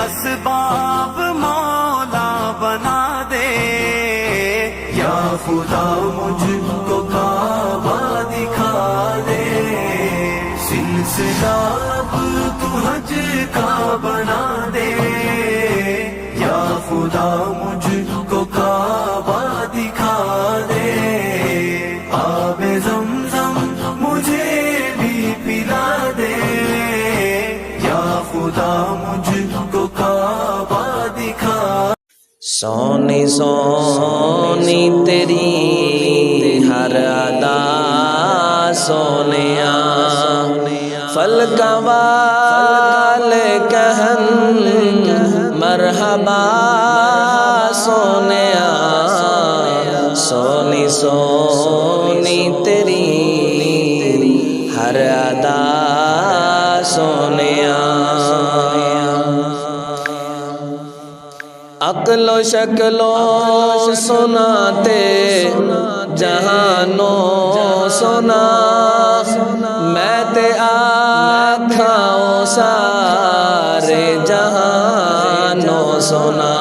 اسباب مولا بنا دے، یا خدا مجھ کو کعبہ دکھا دے، سلسلہ اب تو حج کا بنا دے، یا خدا مجھ کو کعبہ دکھا دے، آب زمزم مجھے بھی پلا دے، یا خدا مجھ کو کعبہ دکھا۔ سونی سونی تیری ہر ادا سونیا، فلک والے کہن مرحبا سونیا، سونی سونی تیری ہر ادا سونیا، عقل و شکل و سناتے جہانوں سنا، میں تے آکھاں سارے جہانوں سنا،